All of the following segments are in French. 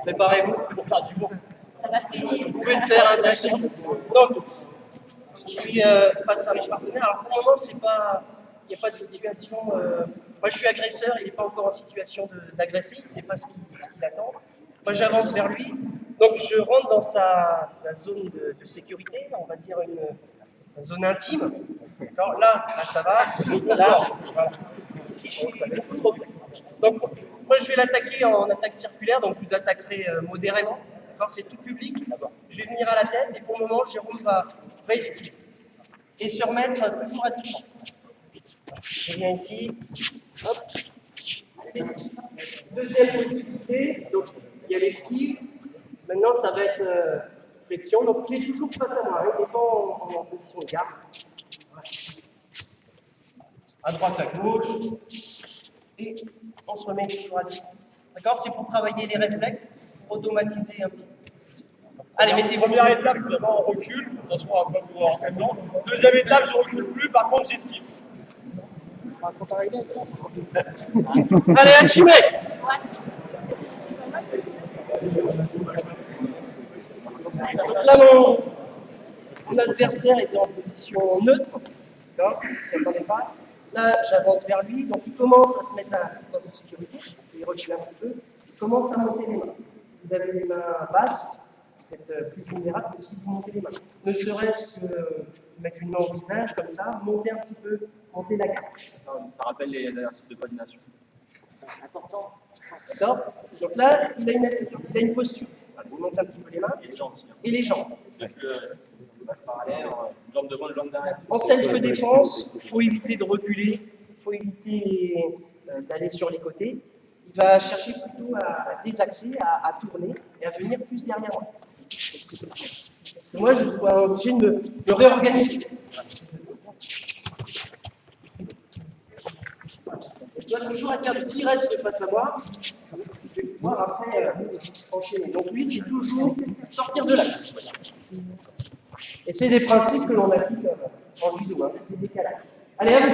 Préparez-vous, c'est pour faire du vent. Ça va saigner. Vous pouvez le faire intactement. Donc, je suis face à mes partenaires. Alors pour le moment, il n'y a pas de situation. Moi, je suis agresseur, il n'est pas encore en situation d'agresser, il ne sait pas ce qu'il attend. Moi, j'avance vers lui. Donc, je rentre dans sa zone de sécurité, on va dire sa zone intime. Là, ça va. Là, voilà. Ici, je suis beaucoup trop près. Donc, moi, je vais l'attaquer en attaque circulaire, donc vous attaquerez modérément. C'est tout public. Je vais venir à la tête et pour le moment, Jérôme va esquiver. Et se remettre toujours à distance. Je viens ici. Hop. Deuxième possibilité, donc il y a l'esquive. Maintenant, ça va être flexion. Donc, il est toujours face à moi, il n'est pas en position de garde. À droite, à gauche. Et on se remet toujours à distance. D'accord? C'est pour travailler les réflexes, automatiser un petit peu. Allez, mettez-vous. Première étape, évidemment, on recule. Attention à ne pas vous rentrer dedans. Deuxième étape, je ne recule plus, par contre, j'esquive. Allez, Hachimé! Donc là, mon adversaire était en position neutre. D'accord? Je ne s'attendait pas. Là, j'avance vers lui, donc il commence à se mettre à distance de sécurité. Il recule un petit peu. Il commence à monter les mains. Vous avez les mains basses, vous êtes plus vulnérable que si vous montez les mains. Ne serait-ce que mettre une main au visage, comme ça, monter un petit peu, monter la garde. Ça rappelle les exercices de coordination. Important. D'accord? Donc là, il a une posture. Il monte un petit peu les mains. Et les jambes aussi. Et les jambes. Avec le parallèle, jambe devant, jambe derrière. En self-défense, il faut éviter de reculer, il faut éviter d'aller sur les côtés. Il va chercher plutôt à désaxer, à tourner et à venir plus derrière moi. Moi, je suis obligé de me réorganiser. Je dois toujours être capable, s'il reste face à moi, je vais pouvoir après enchaîner. Donc lui, c'est toujours sortir de l'axe. Et c'est des principes que l'on applique en judo, hein, c'est décalage. Allez, à vous.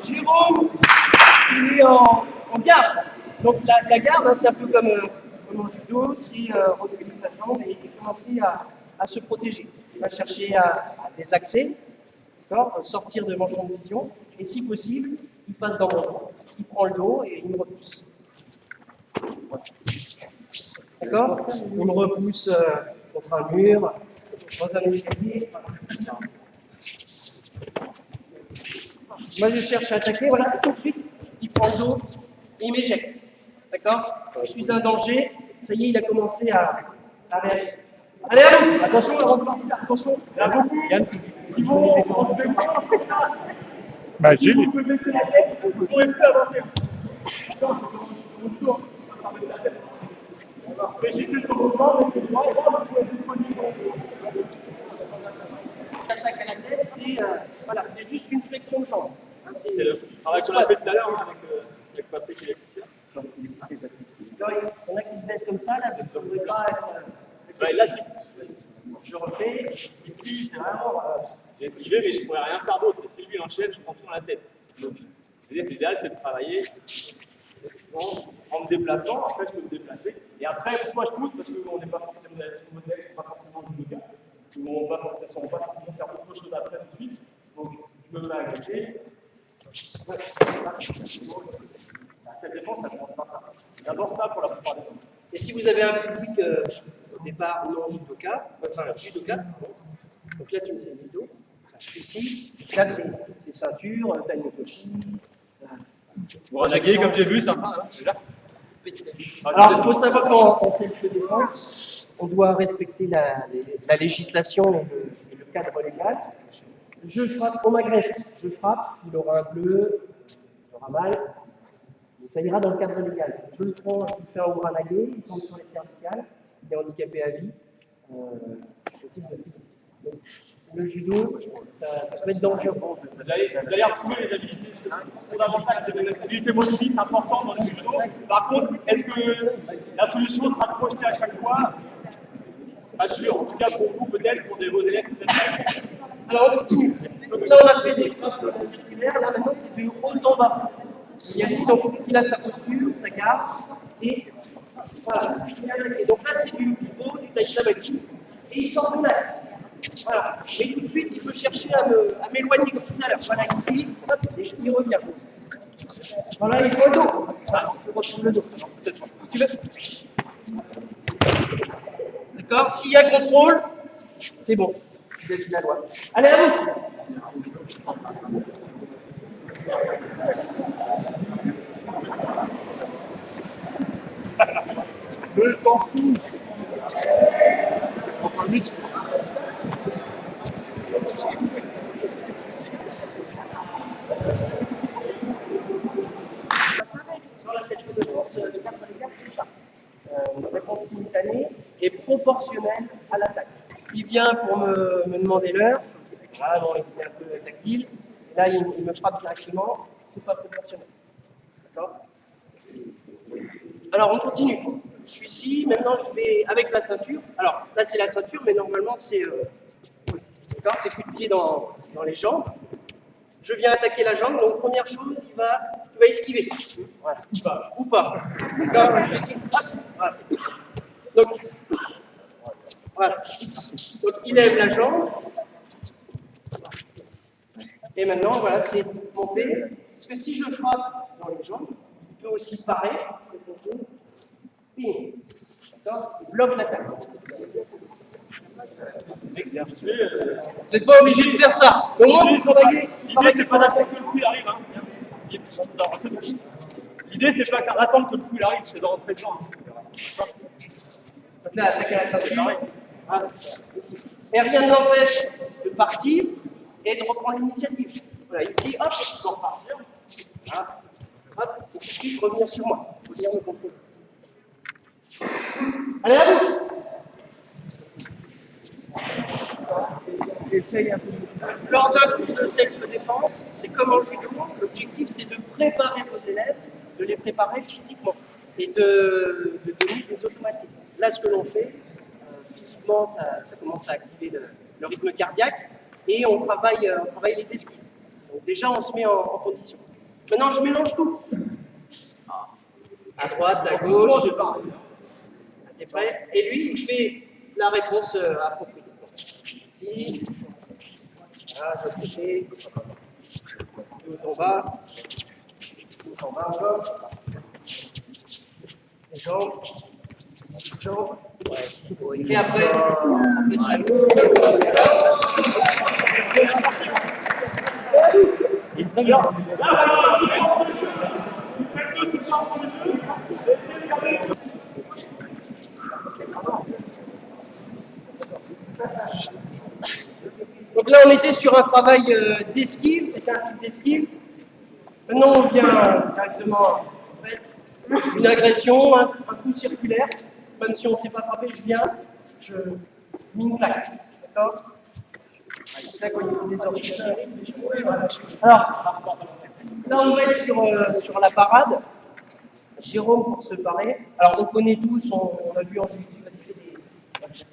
Jérôme, il est en garde. Donc la garde, hein, c'est un peu comme en judo, c'est reculer sa jambe et commencer à se protéger. Il va chercher à désaxer, sortir de mon champ de vision, et si possible, il passe dans mon dos, il prend le dos et il me repousse. D'accord? Il me repousse contre un mur, dans un escalier. Moi, je cherche à attaquer, voilà, tout de suite, il prend le dos et il m'éjecte. D'accord? Je suis un danger, ça y est, il a commencé à réagir. Allez, à vous! Attention, heureusement, attention! Il y en a beaucoup. Ils vont faire ça. Si vous pouvez baisser la tête, vous ne pourrez plus avancer. Réfléchissez sur vos bras, mettez le bras et là, vous pouvez être disponible. L'attaque à la tête, c'est voilà, juste une flexion de jambe. C'est le travail qu'on a fait tout à l'heure avec Patrick et Laetitia. Il y en a qui se baissent comme ça, là, vous ne pouvez pas être. Là, si. Je refais. Ici, c'est vraiment. J'ai esquivé, mais je ne pourrais rien faire d'autre. Et si lui enchaîne, je prends tout dans la tête. Donc, l'idéal, c'est de travailler en me déplaçant. Après, je peux me déplacer. Et après, pourquoi je pousse? Parce qu'on n'est pas forcément modèle, pas forcément du yoga. On ne va pas forcément faire autre chose après tout de suite. Donc, je peux m'agresser. Cette défense, ça commence par ça. D'abord, ça pour la plupart des gens. Et si vous avez un public au départ non judoka, enfin judoka, pardon, donc là tu me saisis le dos, ici, là c'est ceinture, Tanyotoshi. Nagé, comme j'ai vu, sympa, hein, déjà. Alors il faut savoir qu'en self-défense, on doit respecter la législation et le cadre légal. Je frappe, on m'agresse, je frappe, il aura un bleu, il aura mal. Ça ira dans le cadre légal. Je le prends, je fais un Uranage, il tombe sur les cervicales, il est handicapé à vie. Le judo, ça peut être dangereux. Vous allez retrouver les habilités fondamentales, les habilités motrices importantes dans le judo. Par contre, est-ce que la solution sera de projeter à chaque fois? Pas sûr. En tout cas, pour vous, peut-être, pour vos élèves, peut-être. Alors, on continue. Donc là, on a fait des frappes circulaires. Là, maintenant, c'est de haut en bas. Donc, il a sa posture, sa garde. Et voilà. Et donc là, c'est du pivot, du taïsamaki. Et il sort de l'axe. Voilà. Mais tout de suite, il peut chercher à m'éloigner comme tout à l'heure. Voilà, ici, hop, et il revient. Voilà, il faut le dos. Voilà, il faut retrouver le dos. Tu veux? D'accord? S'il y a contrôle, c'est bon. Vous êtes la loi. Allez, à vous! Le temps fou. Enfin, mixte. Voilà, cette réponse de 4 à 4, c'est ça. Une réponse simultanée et proportionnelle à l'attaque. Il vient pour me demander l'heure. Voilà, bon, il est un peu tactile. Et là, il me frappe directement. C'est pas proportionnel. D'accord? Alors, on continue. Je suis ici. Maintenant, je vais avec la ceinture. Alors, là, c'est la ceinture, mais normalement, c'est d'accord, c'est coup de pied dans les jambes. Je viens attaquer la jambe, donc première chose, il va esquiver. Voilà. Ou pas. D'accord, je suis ici. Voilà. Donc, voilà. Donc, il lève la jambe. Et maintenant, voilà, c'est monter. Parce que si je frappe dans les jambes, il peut aussi parer. D'accord? Il bloque l'attaque. Vous n'êtes pas obligé de faire ça. Au moins, vous travaillez. L'idée, c'est pas d'attendre que le coup il arrive. Hein. L'idée, c'est pas d'attendre que le coup il arrive, c'est de rentrer dedans. Donc là, attaquer la ceinture. Voilà. Et rien ne l'empêche de partir et de reprendre l'initiative. Voilà, ici, hop, je peux repartir. Voilà. Hop, il suffit de revenir sur moi. Venir me contrôler. Allez, à vous! Lors d'un cours de self-défense, c'est comme en judo, l'objectif c'est de préparer vos élèves, de les préparer physiquement et de donner des automatismes. Là, ce que l'on fait, physiquement, ça commence à activer le rythme cardiaque et on travaille les esquives. Donc déjà, on se met en condition. Maintenant, je mélange tout. À droite, à gauche. T'es prêt? Et lui, il fait la réponse appropriée. Ici, voilà, de l'autre côté, tout en bas, encore, les jambes, et après, donc là, on était sur un travail d'esquive, c'était un type d'esquive. Maintenant, on vient directement, en fait, une agression, un coup circulaire. Même si on ne sait pas frapper, je viens, je mets une claque. D'accord? C'est là qu'on y a des origines. Alors, là, on va être sur la parade. Jérôme pour se parer. Alors, on connaît tous, on a vu en jiu-jitsu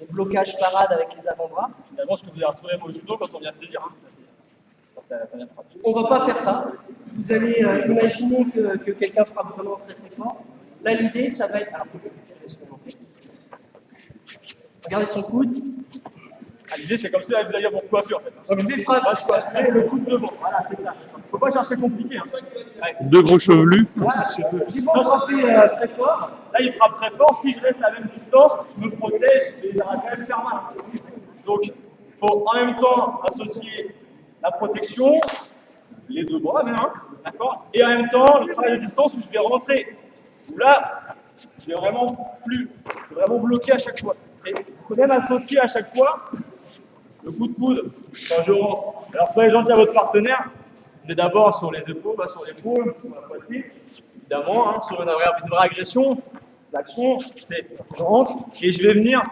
des blocages parades avec les avant-bras. Finalement, ce que vous allez retrouver au judo quand on vient saisir. Hein. On ne va pas faire ça. Vous allez imaginer que quelqu'un frappe vraiment très très fort. Là, l'idée, ça va être. Alors, je laisse le montrer. Regardez son coude. Ah, l'idée, c'est comme ça que vous allez avoir coiffure en fait. Donc, je vais frapper. Le coude devant. Voilà, c'est ça. Il ne faut pas chercher compliqué. Hein. Ouais. Deux gros chevelus. Voilà. J'ai beau frapper très fort. Là, il frappe très fort. Si je reste à la même distance, je me protège et il va quand même faire mal. Donc, il faut en même temps associer la protection, les deux bras même, hein, d'accord, et en même temps le travail de distance où je vais rentrer. Là, je vais vraiment bloquer à chaque fois. Et il faut même associer à chaque fois le coup de coude quand je rentre. Alors, soyez gentil à votre partenaire. On est d'abord sur les épaules, sur l'épaule, sur la poitrine. Évidemment, hein, sur une vraie agression, l'action, c'est je rentre et je vais venir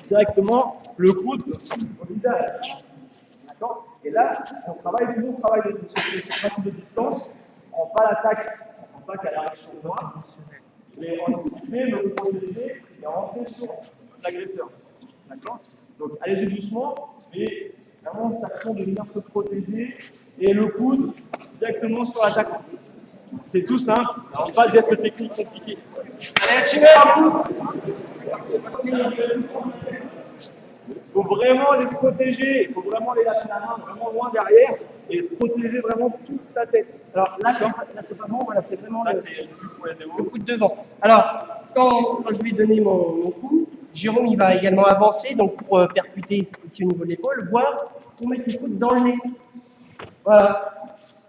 directement le coude au visage. D'accord? Et là, on travaille ce principe de distance. On prend pas l'attaque, on prend pas qu'à la réaction de moi. Je vais anticiper, me protéger et rentrer sur l'agresseur. D'accord? Donc, allez-y doucement, mais vraiment cette action de venir se protéger et le coude directement sur l'attaquant. C'est tout simple, alors pas de geste technique compliqué. Allez, tirez à bout! Il faut vraiment les protéger, il faut vraiment les lâcher la main vraiment loin derrière et se protéger vraiment toute la tête. Alors là, c'est pas bon, voilà, c'est vraiment Là, le c'est coup de devant. Alors, quand je lui ai donné mon coup, Jérôme il va également avancer, donc pour percuter ici au niveau de l'épaule, voire pour mettre le coude dans le nez. Voilà.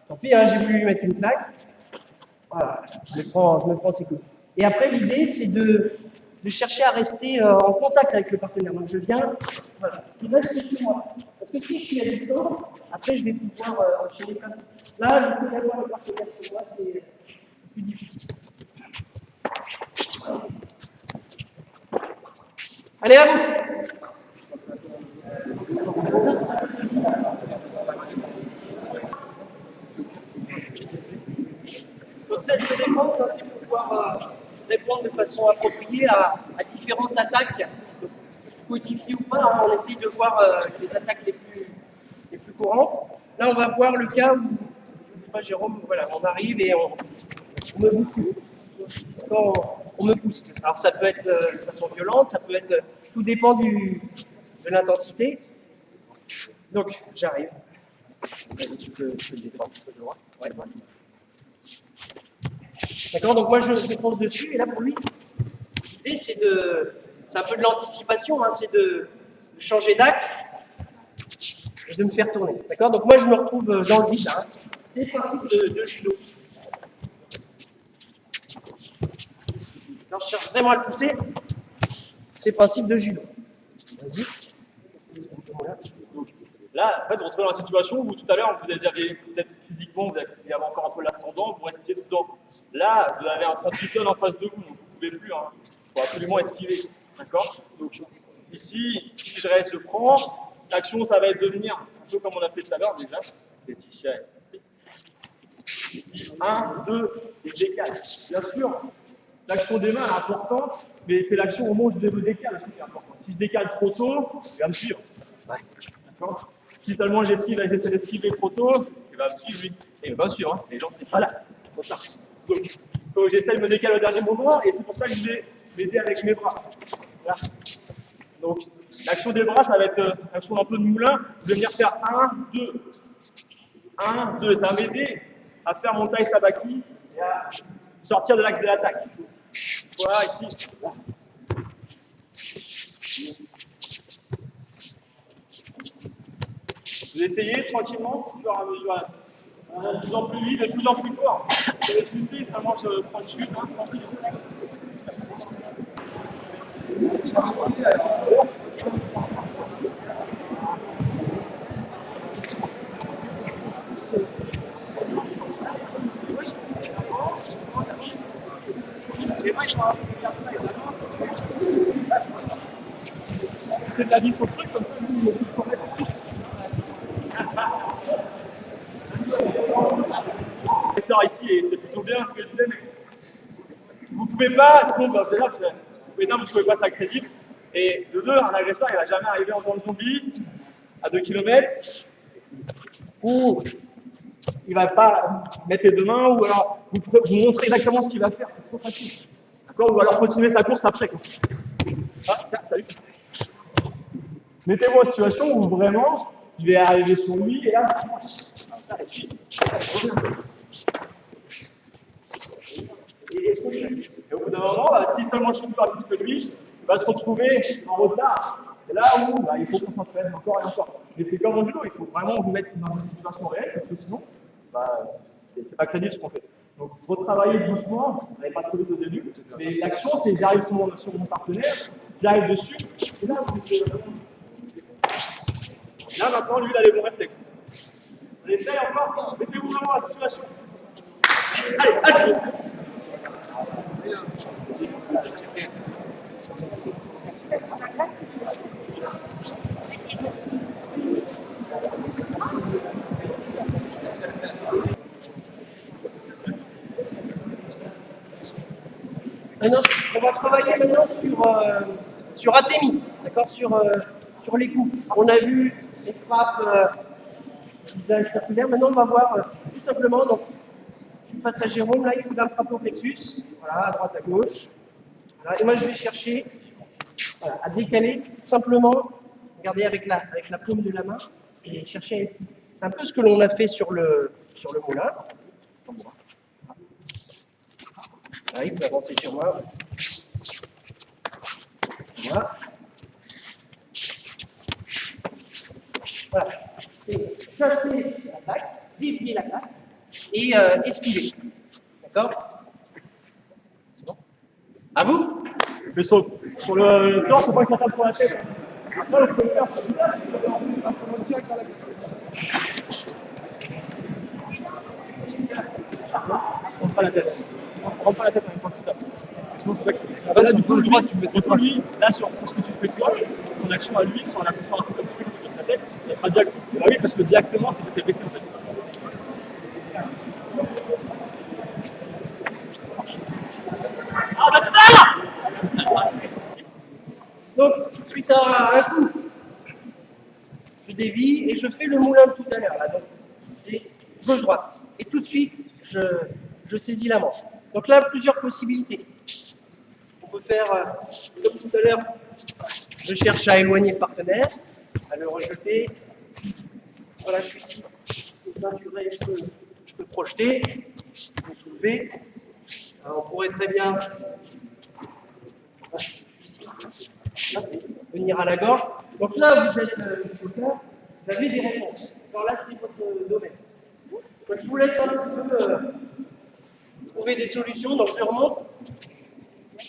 Tant pis, hein, j'ai voulu lui mettre une plaque. Voilà, je me prends ses coups. Et après, l'idée, c'est de chercher à rester en contact avec le partenaire. Donc, je viens, voilà, il reste sur moi. Parce que si je suis à distance, après, je vais pouvoir enchaîner comme ça. Là, le fait d'avoir le partenaire sur moi, c'est plus difficile. Allez, à vous! Donc cette défense, hein, c'est pour pouvoir répondre de façon appropriée à différentes attaques, codifiées ou pas. Hein, on essaye de voir les attaques les plus courantes. Là, on va voir le cas où, je sais pas, Jérôme, voilà, on arrive et on me bouscule. On me pousse. Alors ça peut être de façon violente, ça peut être, tout dépend de l'intensité. Donc j'arrive. Tu peux le défendre, ouais. D'accord, donc moi je fonce dessus et là pour lui, l'idée c'est un peu de l'anticipation, hein, c'est de changer d'axe et de me faire tourner. D'accord, donc moi je me retrouve dans le vide. Hein. C'est le principe de judo. Alors je cherche vraiment à le pousser. C'est le principe de judo. Vas-y. Là, en fait, vous vous retrouvez dans la situation où tout à l'heure, vous aviez peut-être physiquement, vous avez encore un peu l'ascendant, vous restiez dedans. Là, vous avez un 38 tonnes en face de vous, donc vous ne pouvez plus. Hein. Il faut absolument esquiver. D'accord? Donc, ici, si je reste, je prends. L'action, ça va être de venir, un peu comme on a fait tout à l'heure déjà. Laetitia, ici, 1, 2, et je décale. Bien sûr, l'action des mains est importante, mais c'est l'action au moment où je me décale aussi qui est importante. Si je décale trop tôt, il va me suivre. Ouais. D'accord? Si seulement j'esquive et j'essaie d'esquiver trop tôt, il va me suivre lui. Et il va me suivre, hein. Les gens, c'est pas là. Trop tard. Donc j'essaie de me décaler au dernier moment, et c'est pour ça que je vais m'aider avec mes bras. Voilà. Donc l'action des bras, ça va être l'action un peu de moulin. Je vais venir faire 1, 2. 1, 2. Ça va m'aider à faire mon taille sabaki et à sortir de l'axe de l'attaque. Voilà, ici. Voilà. Vous essayez tranquillement, au fur et à mesure, de plus en plus vite, de plus en plus fort. Vous allez chuter, ça mange prendre chute, hein, tranquille. C'est de la vie sur le truc, comme ça, vous ça ici, et c'est plutôt bien ce que je disais, mais vous ne pouvez pas, sinon, bah, déjà, vous ne pouvez pas, ça crédible. Et de deux, un agresseur, il ne va jamais arriver en zone zombie, à 2 km, où il ne va pas mettre les deux mains, ou alors vous montrez exactement ce qu'il va faire, c'est trop facile. D'accord? Ou alors continuer sa course après. Quoi. Ah, tiens, salut. Mettez-vous en situation où vraiment, je vais arriver sur lui, et là, et puis, et au bout d'un moment, si seulement je suis plus rapide que lui, il va se retrouver en retard. C'est là où il faut qu'on s'entraîne encore et encore. Mais c'est comme en judo, il faut vraiment vous mettre dans une situation réelle, parce que sinon, c'est pas crédible ce qu'on fait. Donc, retravaillez doucement, vous n'avez pas trop vite au début, mais l'action, c'est j'arrive sur mon partenaire, j'arrive dessus, et là, vous êtes là, maintenant, lui, il a les bons réflexes. On essaye encore, mettez-vous vraiment à la situation. Allez, allez. Maintenant, on va travailler maintenant sur Atemi, d'accord, sur les coups. On a vu les frappes visage circulaire. Maintenant, on va voir tout simplement, donc, je suis face à Jérôme, là, il faut d'un frappe au plexus, voilà, à droite, à gauche. Voilà, et moi, je vais chercher voilà, à décaler, simplement, regardez avec la paume de la main, et chercher à esquiver. C'est un peu ce que l'on a fait sur le moulin. Voilà, il peut avancer sur moi. Voilà. Voilà. C'est chasser l'attaque, dévier l'attaque et esquiver. D'accord? C'est bon? À vous? Mais sur le corps, faut pas qu'il tape pour la tête. Après, on peut le faire sur le visage, on va direct dans la tête. On prend la tête. On prend pas la tête en même temps que tu tapes. Sinon, c'est pas que là, du coup, lui, là, sur ce que tu fais toi, son action à lui, sur la position un peu comme tu fais, tu la tête, elle sera direct. Bah oui, parce que directement, tu t'es baissé en fait. Donc, suite à un coup, je dévie et je fais le moulin de tout à l'heure. Donc, c'est gauche-droite. Et tout de suite, je saisis la manche. Donc là, plusieurs possibilités. On peut faire, comme tout à l'heure, je cherche à éloigner le partenaire, à le rejeter. Voilà, je suis ici. Je peux projeter, me soulever. Alors, on pourrait très bien venir à la gorge. Donc là, vous êtes joker, vous avez des réponses. Alors là, c'est votre domaine. Donc, je vous laisse un petit peu trouver des solutions. Donc je remonte.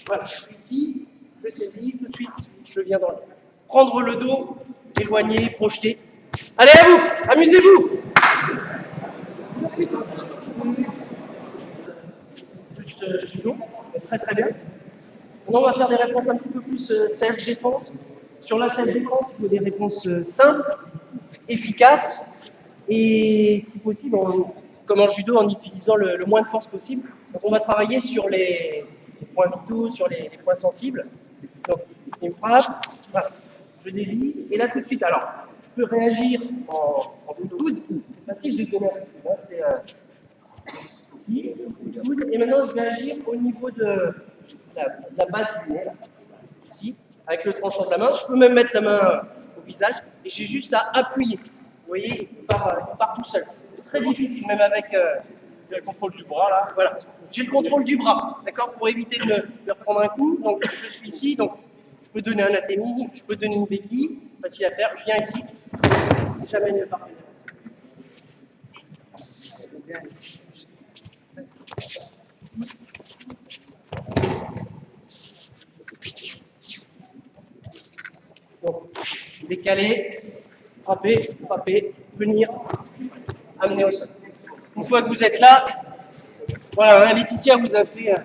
Voilà, je suis ici, je saisis, tout de suite, je viens dans le. Prendre le dos, éloigner, projeter. Allez, à vous, amusez-vous. Juste judo, très très bien. Maintenant, on va faire des réponses un petit peu plus self-défense. Sur la self-défense, il faut des réponses simples, efficaces et, si possible, comme en judo, en utilisant le moins de force possible. Donc, on va travailler sur les points vitaux, sur les points sensibles. Donc, il me frappe, voilà, je dévie, et là, tout de suite, alors, je peux réagir en coude. C'est facile de donner un coup. C'est coude, et maintenant, je vais agir au niveau de la base du nez, là, ici, avec le tranchant de la main. Je peux même mettre la main au visage et j'ai juste à appuyer. Vous voyez, il part tout seul. C'est très difficile, même avec le contrôle du bras, là. Voilà. J'ai le contrôle du bras, d'accord, pour éviter de me reprendre un coup. Donc, je suis ici, donc je peux donner un athémie, je peux donner une béquille, facile à faire. Je viens ici, j'amène le partenaire. Donc, décaler, frapper, venir, amener au sol. Une fois que vous êtes là, voilà, Laetitia vous a fait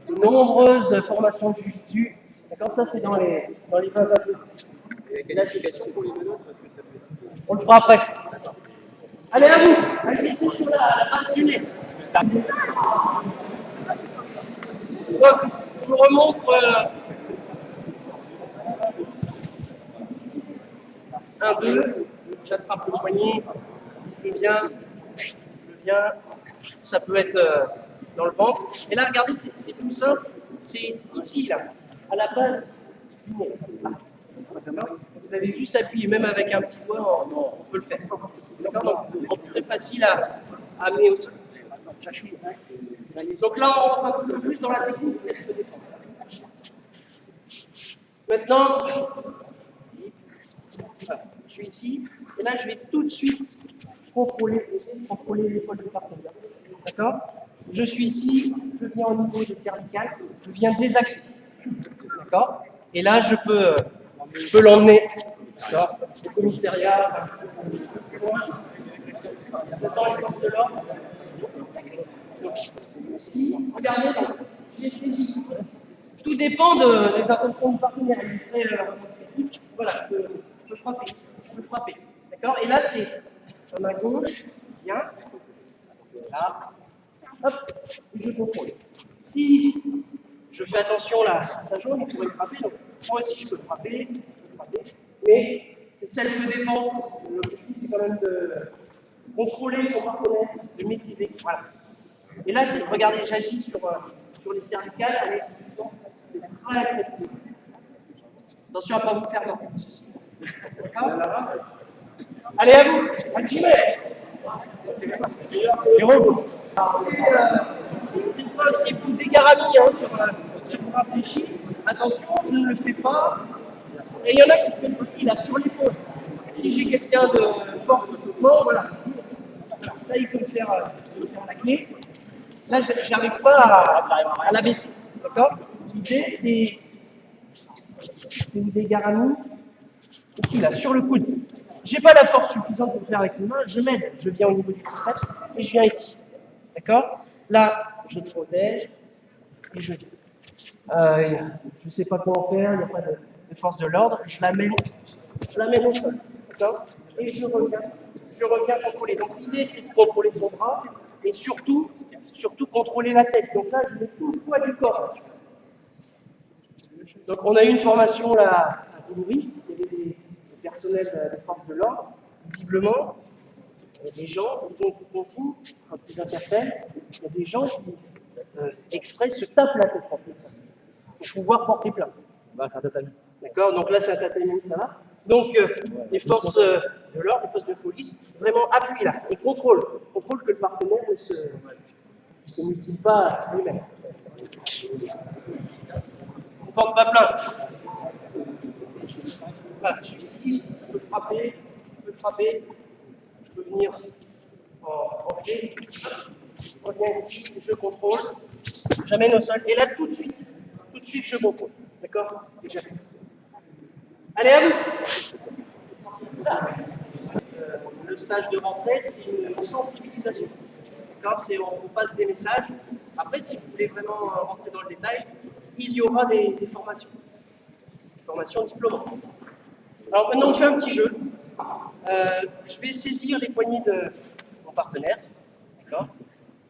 de nombreuses formations de jiu-jitsu. D'accord, ça c'est dans les 20 appels. Et l'application pour les deux autres, parce que ça fait. On le fera après. Allez, à vous, allez ici sur la base du nez. Donc, je vous remontre. 1, 2, j'attrape le poignet, je viens, ça peut être dans le ventre. Et là, regardez, c'est tout simple, c'est ici, là, à la base du nez. Vous avez juste appuyé, même avec un petit doigt, on peut le faire. D'accord? Donc, très facile à amener au sol. Donc là, on rentre un peu plus dans la technique, c'est de défense. Maintenant, voilà, je suis ici, et là, je vais tout de suite contrôler l'épaule du partenaire. D'accord? Je suis ici, je viens au niveau des cervicales, je viens désaxer. D'accord? Et là, je peux l'emmener. D'accord? Au commissariat. J'attends les forces de l'ordre. Ici, regardez, j'ai saisi. Tout dépend des intentions du partenaire. Voilà, je peux frapper. D'accord? Et là, c'est à ma gauche, bien. Là. Hop, et je contrôle. Si Je fais attention là, à sa jambe, il pourrait frapper, donc moi aussi je peux frapper, mais c'est self-défense. L'objectif c'est quand même de contrôler son partenaire, de maîtriser. Voilà. Et là, c'est regardez, j'agis sur les cervicales, allez, c'est très précis. Attention à ne pas vous faire mal. D'accord? Allez, à vous, à Jimmy. C'est le principe du dégarami sur le réfléchi. Attention, je ne le fais pas. Et il y en a qui se mettent aussi là sur l'épaule. Si j'ai quelqu'un de fort de mouvement, voilà. Là, il peut me faire la clé. Là, je n'arrive pas à la baisser. D'accord? L'idée, c'est une dégarami. Ici, là, sur le coude. J'ai pas la force suffisante pour le faire avec les mains, je m'aide. Je viens au niveau du triceps et je viens ici. D'accord? Là, je protège et je viens. Je ne sais pas quoi en faire, il n'y a pas de force de l'ordre. Je l'amène au sol. D'accord? Et je reviens contrôler. Donc l'idée, c'est de contrôler son bras et surtout contrôler la tête. Donc là, je mets tout le poids du corps. Donc on a eu une formation là à Toulouse, il y avait des personnels des forces de l'ordre, visiblement, des gens, ils ont une consigne, quand ils interpellent, il y a des gens qui exprès se tapent la tête comme ça, pour pouvoir porter plainte. Bah, c'est un tatami. D'accord? Donc là c'est un tatami, ça va. Donc les forces de l'ordre, les forces de police, vraiment appuient là et contrôlent que le partenaire ne se mutile pas lui-même. On ne porte pas plainte. Voilà, je suis ici, je peux frapper, je peux venir en pied, je reviens ici, je contrôle, j'amène au sol, et là tout de suite je contrôle. D'accord? Et j'arrive. Allez, à vous! Le stage de rentrée, c'est une sensibilisation. D'accord? On passe des messages. Après, si vous voulez vraiment rentrer dans le détail, il y aura des formations. Des formations diplômantes. Alors maintenant, on fait un petit jeu. Je vais saisir les poignets de mon partenaire. D'accord?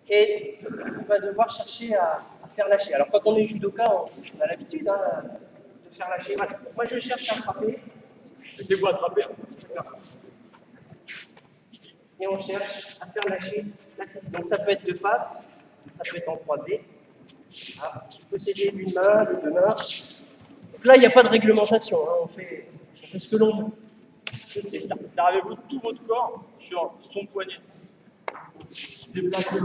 Et on va devoir chercher à faire lâcher. Alors quand on est judoka, on a l'habitude de faire lâcher. Voilà. Moi, je cherche à frapper. Laissez-vous attraper. Et on cherche à faire lâcher la saisie. Donc ça peut être de face, ça peut être en croisé. Voilà. Je peux saisir d'une main, de deux mains. Donc là, il n'y a pas de réglementation. On fait ce que l'on veut. Et servez-vous tout votre corps sur son poignet. Déplacez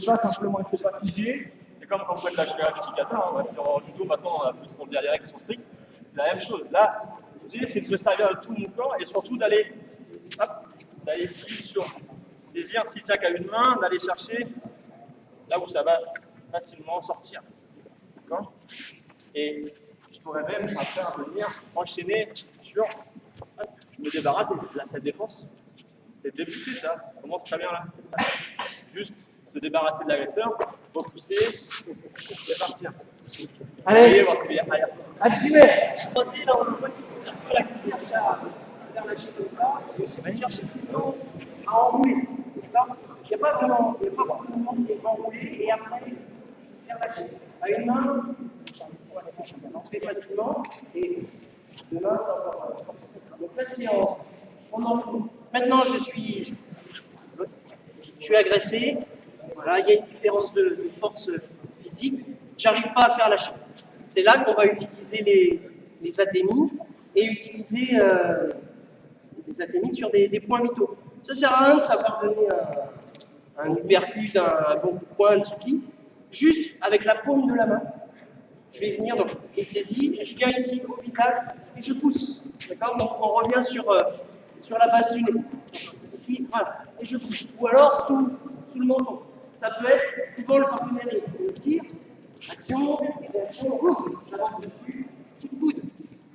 pas simplement, il ne faut pas figer. C'est comme quand vous faites la kikata, hein, en judo maintenant on a plus trop les règles qui sont strictes. C'est la même chose. Là, l'idée c'est de servir de tout mon corps et surtout d'aller saisir, si tu n'as qu'à une main, d'aller chercher là où ça va facilement sortir. D'accord? Et je pourrais même après venir enchaîner sur. Je me débarrasse et c'est cette défense. C'est débuter ça. Ça commence très bien là. C'est ça. Juste se débarrasser de l'agresseur, repousser et partir. Allez, voir c'est bien. Jimmy, croisé, là, on voit parce que la cuisse cherche à faire lâcher comme ça, et on va chercher plutôt à enrouler. D'accord? Il n'y a pas vraiment de mouvement, c'est enrouler et après faire lâcher. À une main, on se fait facilement, et deux mains, c'est encore. Donc là, c'est en enroule. Maintenant, je suis agressé. Voilà, il y a une différence de force physique. J'arrive pas à faire lâcher. C'est là qu'on va utiliser les atémies et utiliser les atémies sur des points vitaux. Ça sert à rien de savoir donner un uppercut, un bon coup de poing, un tsuki. Juste avec la paume de la main, je vais venir, donc il saisit, je viens ici au visage et je pousse. D'accord? Donc on revient sur la base du nez. Ici, voilà, et je pousse. Ou alors sous le menton. Ça peut être, souvent le partenaire il tire, action, j'avance dessus, sous le coude.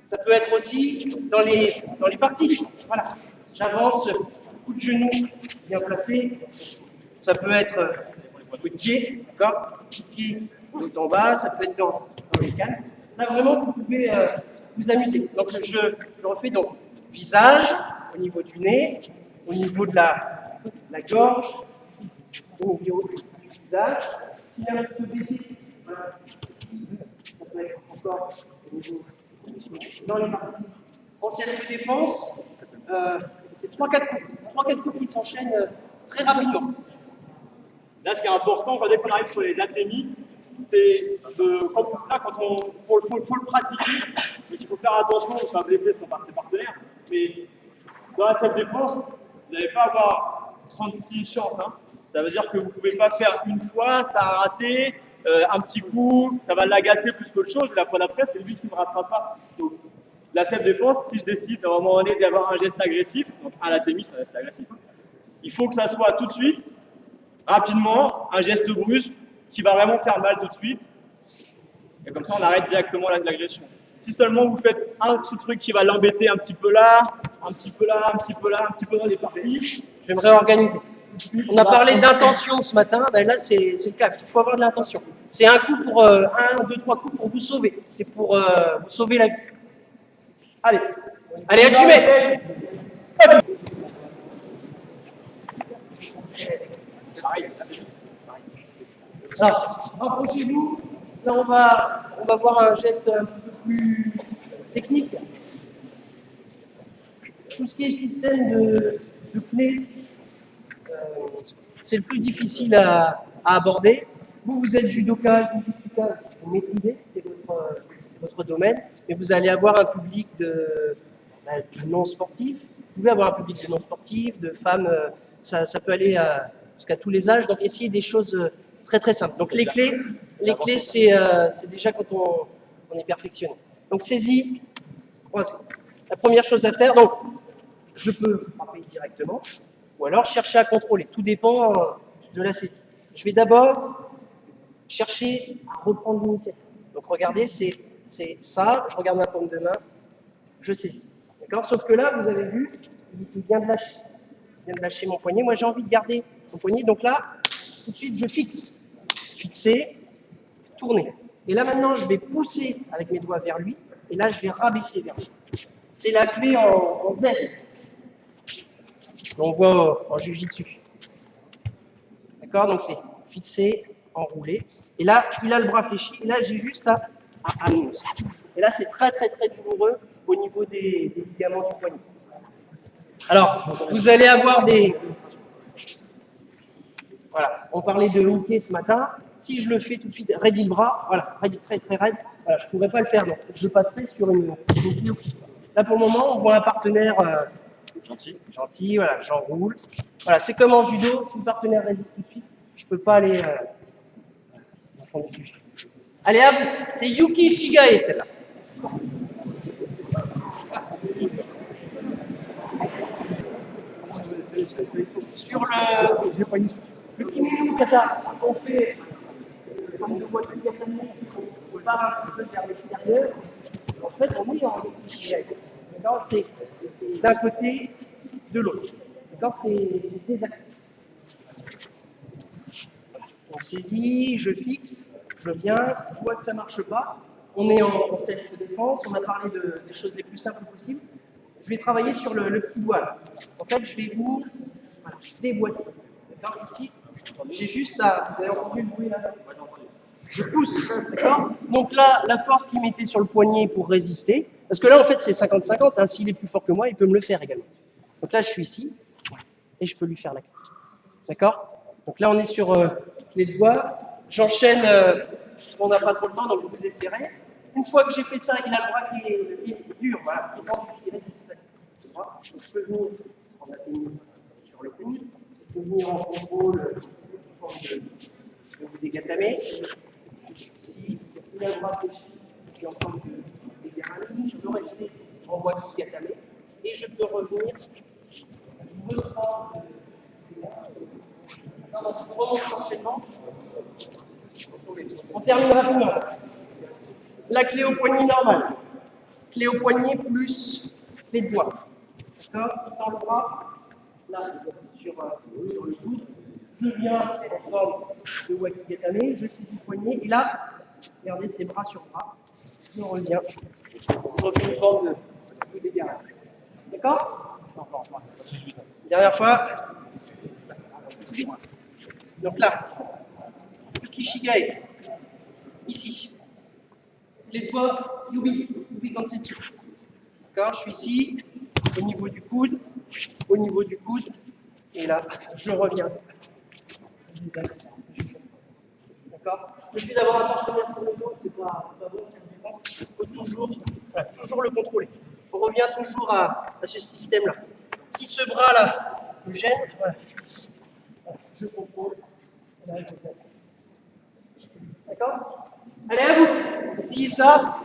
Ça peut être aussi dans les parties. Voilà, j'avance, coup de genou bien placé. Ça peut être coup de pied, d'accord? Coup de pied tout en bas, ça peut être dans les cannes. Là, vraiment, vous pouvez vous amuser. Donc, je refais donc visage, au niveau du nez, au niveau de la gorge, au niveau du visage, qui est un peu baissé. Voilà. corps, dans les parties anciennes de défense, c'est 3-4 coups qui s'enchaînent très rapidement. Là, ce qui est important quand on arrive sur les athémies, c'est faut le pratiquer, mais il faut faire attention de ne pas blesser son partenaire. Mais dans la self-défense, vous n'allez pas avoir 36 chances. Hein. Ça veut dire que vous ne pouvez pas faire une fois, ça a raté, un petit coup, ça va l'agacer plus qu'autre chose, et la fois d'après, c'est lui qui ne me rattrape pas. Donc, la self-défense, si je décide à un moment donné d'avoir un geste agressif, donc à l'athémie, ça reste agressif, hein, il faut que ça soit tout de suite, rapidement, un geste brusque qui va vraiment faire mal tout de suite. Et comme ça, on arrête directement l'agression. Si seulement vous faites un petit truc qui va l'embêter un petit peu là, un petit peu là, un petit peu là, un petit peu dans les parties. Je vais me réorganiser. On a parlé d'intention ce matin, ben là c'est le cas, il faut avoir de l'intention. C'est un coup pour 1, 2, 3 coups pour vous sauver. C'est pour vous sauver la vie. Allez, allez, Hajime. Alors, rapprochez-vous. Là, on va voir un geste un peu plus technique. Tout ce qui est système de clés, c'est le plus difficile à aborder. Vous êtes judoka, jujutsuka, vous maîtrisez, c'est votre domaine, mais vous allez avoir un public de non-sportifs. Vous pouvez avoir un public de non-sportifs, de femmes, ça peut aller jusqu'à tous les âges. Donc, essayez des choses très très simples. Donc, les clés c'est déjà quand on est perfectionné. Donc, saisie, croisée. La première chose à faire, donc, je peux frapper directement, ou alors chercher à contrôler. Tout dépend de la saisie. Je vais d'abord chercher à reprendre l'initiative. Donc regardez, c'est ça, je regarde ma paume de main, je saisis. D'accord? Sauf que là, vous avez vu, il vient de lâcher. Il vient de lâcher mon poignet. Moi, j'ai envie de garder mon poignet. Donc là, tout de suite, je fixe. Fixer, tourner. Et là, maintenant, je vais pousser avec mes doigts vers lui. Et là, je vais rabaisser vers lui. C'est la clé en Z. On voit en jujitsu. D'accord? Donc c'est fixé, enroulé. Et là, il a le bras fléchi. Et là, j'ai juste à amener. Et là, c'est très, très, très douloureux au niveau des ligaments du poignet. Alors, vous allez avoir des... Voilà, on parlait de hockey ce matin. Si je le fais tout de suite, raide le bras, voilà, raide, très, très raide, voilà, je ne pourrais pas le faire. Donc, je passerai sur une clé. Là, pour le moment, on voit un partenaire gentil, voilà, j'enroule. Voilà, c'est comme en judo, si le partenaire résiste tout de suite, je ne peux pas aller au fond du sujet. Allez, à vous, c'est Yuki Shigae, celle-là. Sur le Kimino Kata, on fait comme de voiture katane, on part un petit peu vers l'extérieur. En fait, on est en Yuki Shigae. C'est d'un côté, de l'autre. C'est désactif. On saisit, je fixe, je viens, je vois que ça ne marche pas. On est en self-défense, on a parlé des choses les plus simples possibles. Je vais travailler sur le petit doigt. Là. En fait, je vais venir déboîter. D'accord? Ici, j'ai juste à. Vous avez entendu le bruit là? Je pousse. D'accord? Donc là, la force qu'il mettait sur le poignet pour résister, parce que là, en fait, c'est 50-50. Hein, s'il est plus fort que moi, il peut me le faire également. Donc là, je suis ici et je peux lui faire la clé. D'accord? Donc là, on est sur les doigts. J'enchaîne, on n'a pas trop le temps, donc vous essaierez. Une fois que j'ai fait ça, il a le bras qui est dur, voilà, qui résiste. Donc je peux venir en atteignant sur le coude, je peux venir en contrôle de vous dégatamer. Je suis ici, il a le bras fléchi, je suis en forme de dégainer. Je peux rester en voie de gatame et je peux revenir. Je remonte l'enchaînement. On termine rapidement. La clé au poignet normale. Clé au poignet plus clé de doigt. D'accord? Dans le bras, là, sur le coude. Je viens en forme de wakigatame, je saisis le poignet, et là, regardez, c'est bras sur bras. Je reviens. Je refais une forme de dégagage. D'accord? Dernière fois. Donc là, Yuki Shigae, ici. Les doigts, youbi quand c'est dessus. D'accord, je suis ici, au niveau du coude, et là, je reviens. D'accord. Le fait d'avoir un partenaire sur le dos, c'est pas bon, c'est une défense. Il faut toujours le contrôler. On revient toujours à ce système-là. Si ce bras-là me gêne, voilà, je suis ici. Voilà, je contrôle. D'accord. Allez, à vous. Essayez ça.